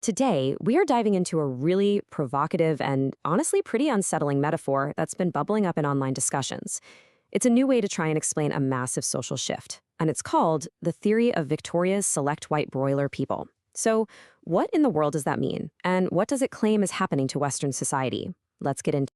Today, we are diving into a really provocative and honestly pretty unsettling metaphor that's been bubbling up in online discussions. It's a new way to try and explain a massive social shift, and it's called the theory of Victoria's select white broiler people. So, what in the world does that mean, and what does it claim is happening to Western society? Let's get into.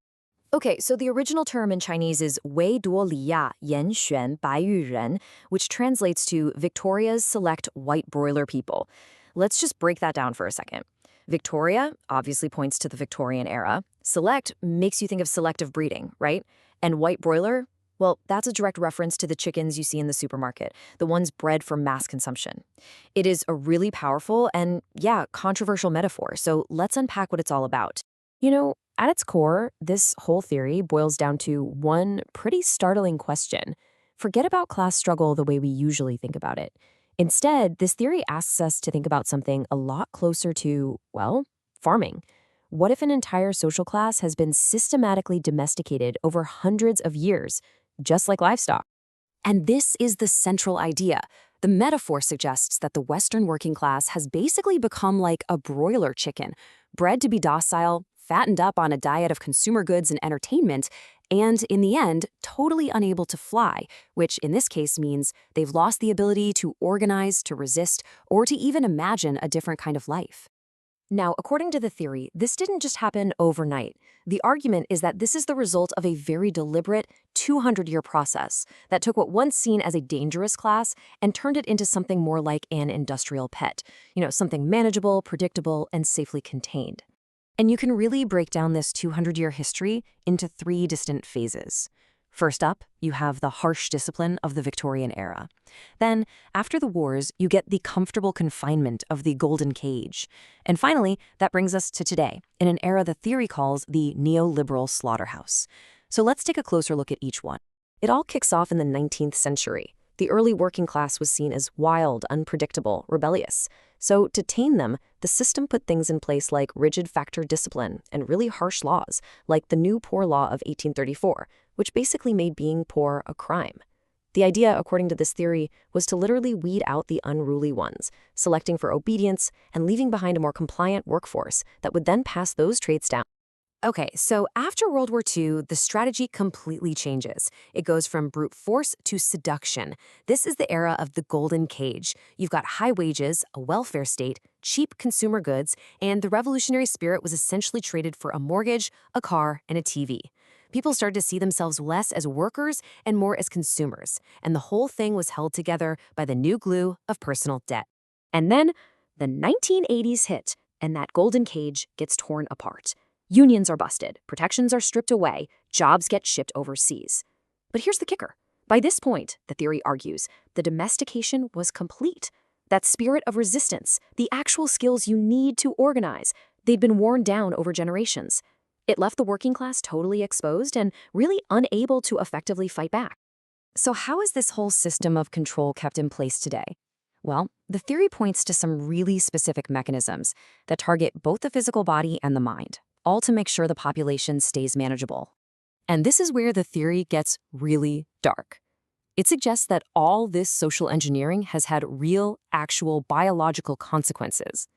Okay, so the original term in Chinese is Wei Duo Li Ya Yan Xuan Bai Yu Ren, which translates to Victoria's select white broiler people. Let's just break that down for a second. Victoria obviously points to the Victorian era. Select makes you think of selective breeding, right? And white broiler, well, that's a direct reference to the chickens you see in the supermarket, the ones bred for mass consumption. It is a really powerful and, yeah, controversial metaphor, so let's unpack what it's all about. At its core, this whole theory boils down to one pretty startling question. Forget about class struggle the way we usually think about it. Instead, this theory asks us to think about something a lot closer to, well, farming. What if an entire social class has been systematically domesticated over hundreds of years, just like livestock? And this is the central idea. The metaphor suggests that the Western working class has basically become like a broiler chicken, bred to be docile, fattened up on a diet of consumer goods and entertainment, and in the end, totally unable to fly, which in this case means they've lost the ability to organize, to resist, or to even imagine a different kind of life. Now, according to the theory, this didn't just happen overnight. The argument is that this is the result of a very deliberate 200-year process that took what once seen as a dangerous class and turned it into something more like an industrial pet, something manageable, predictable, and safely contained. And you can really break down this 200-year history into three distinct phases. First up, you have the harsh discipline of the Victorian era. Then, after the wars, you get the comfortable confinement of the golden cage. And finally, that brings us to today, in an era the theory calls the neoliberal slaughterhouse. So let's take a closer look at each one. It all kicks off in the 19th century. The early working class was seen as wild, unpredictable, rebellious. So to tame them, the system put things in place like rigid factor discipline and really harsh laws, like the New Poor Law of 1834, which basically made being poor a crime. The idea, according to this theory, was to literally weed out the unruly ones, selecting for obedience and leaving behind a more compliant workforce that would then pass those traits down. Okay, so after World War II, the strategy completely changes. It goes from brute force to seduction. This is the era of the golden cage. You've got high wages, a welfare state, cheap consumer goods, and the revolutionary spirit was essentially traded for a mortgage, a car, and a TV. People started to see themselves less as workers and more as consumers, and the whole thing was held together by the new glue of personal debt. And then the 1980s hit, and that golden cage gets torn apart. Unions are busted, protections are stripped away, jobs get shipped overseas. But here's the kicker. By this point, the theory argues, the domestication was complete. That spirit of resistance, the actual skills you need to organize, they'd been worn down over generations. It left the working class totally exposed and really unable to effectively fight back. So how is this whole system of control kept in place today? Well, the theory points to some really specific mechanisms that target both the physical body and the mind, all to make sure the population stays manageable. And this is where the theory gets really dark. It suggests that all this social engineering has had real, actual biological consequences.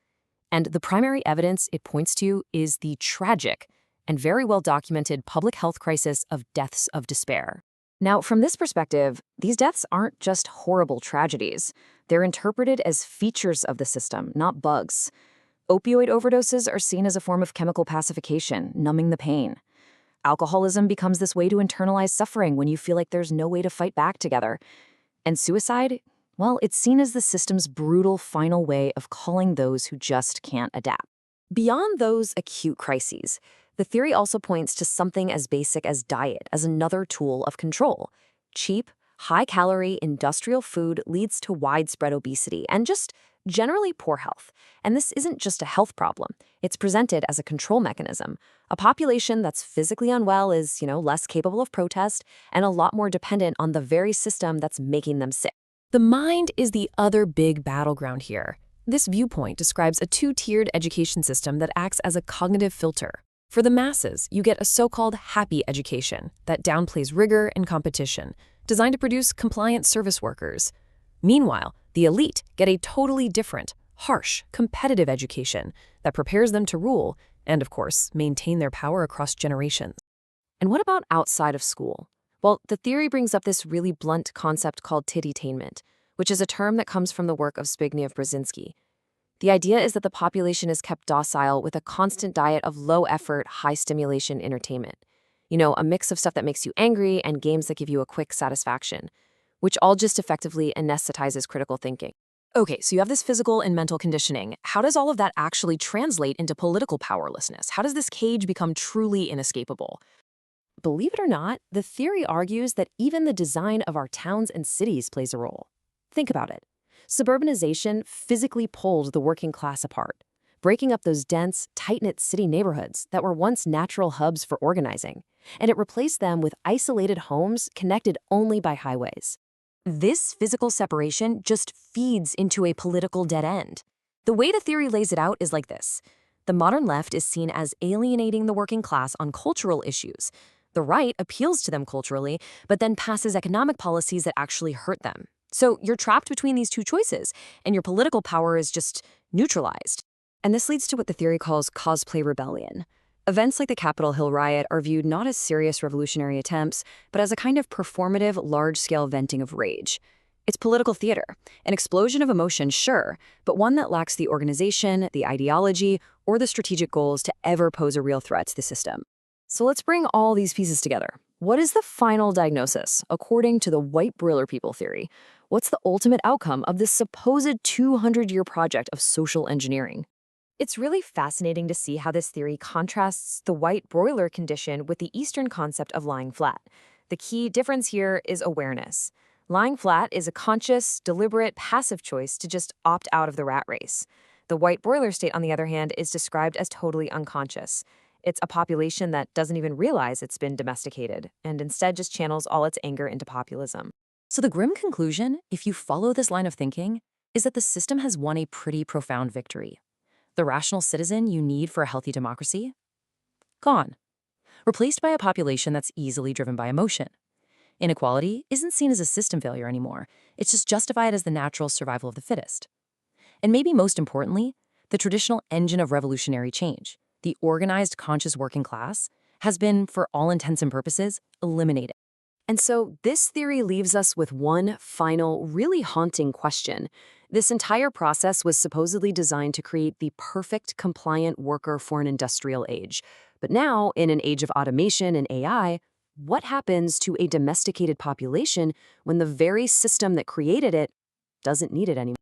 And the primary evidence it points to is the tragic and very well-documented public health crisis of deaths of despair. Now, from this perspective, these deaths aren't just horrible tragedies. They're interpreted as features of the system, not bugs. Opioid overdoses are seen as a form of chemical pacification, numbing the pain. Alcoholism becomes this way to internalize suffering when you feel like there's no way to fight back together. And suicide, well, it's seen as the system's brutal final way of culling those who just can't adapt. Beyond those acute crises, the theory also points to something as basic as diet as another tool of control. Cheap, high-calorie industrial food leads to widespread obesity and just generally poor health. And this isn't just a health problem. It's presented as a control mechanism. A population that's physically unwell is, less capable of protest and a lot more dependent on the very system that's making them sick. The mind is the other big battleground here. This viewpoint describes a two-tiered education system that acts as a cognitive filter. For the masses, you get a so-called happy education that downplays rigor and competition, designed to produce compliant service workers. Meanwhile, the elite get a totally different, harsh, competitive education that prepares them to rule and, of course, maintain their power across generations. And what about outside of school? Well, the theory brings up this really blunt concept called Tittytainment, which is a term that comes from the work of Zbigniew Brzezinski. The idea is that the population is kept docile with a constant diet of low-effort, high-stimulation entertainment. You know, a mix of stuff that makes you angry and games that give you a quick satisfaction, which all just effectively anesthetizes critical thinking. Okay, so you have this physical and mental conditioning. How does all of that actually translate into political powerlessness? How does this cage become truly inescapable? Believe it or not, the theory argues that even the design of our towns and cities plays a role. Think about it. Suburbanization physically pulled the working class apart, breaking up those dense, tight-knit city neighborhoods that were once natural hubs for organizing, and it replaced them with isolated homes connected only by highways. This physical separation just feeds into a political dead end. The way the theory lays it out is like this. The modern left is seen as alienating the working class on cultural issues. The right appeals to them culturally, but then passes economic policies that actually hurt them. So you're trapped between these two choices, and your political power is just neutralized. And this leads to what the theory calls cosplay rebellion. Events like the Capitol Hill riot are viewed not as serious revolutionary attempts, but as a kind of performative, large-scale venting of rage. It's political theater, an explosion of emotion, sure, but one that lacks the organization, the ideology, or the strategic goals to ever pose a real threat to the system. So let's bring all these pieces together. What is the final diagnosis, according to the white broiler people theory? What's the ultimate outcome of this supposed 200-year project of social engineering? It's really fascinating to see how this theory contrasts the white broiler condition with the Eastern concept of lying flat. The key difference here is awareness. Lying flat is a conscious, deliberate, passive choice to just opt out of the rat race. The white broiler state, on the other hand, is described as totally unconscious. It's a population that doesn't even realize it's been domesticated, and instead just channels all its anger into populism. So the grim conclusion, if you follow this line of thinking, is that the system has won a pretty profound victory. The rational citizen you need for a healthy democracy? Gone. Replaced by a population that's easily driven by emotion. Inequality isn't seen as a system failure anymore. It's just justified as the natural survival of the fittest. And maybe most importantly, the traditional engine of revolutionary change, the organized, conscious working class, has been, for all intents and purposes, eliminated. And so this theory leaves us with one final, really haunting question. This entire process was supposedly designed to create the perfect compliant worker for an industrial age. But now, in an age of automation and AI, what happens to a domesticated population when the very system that created it doesn't need it anymore?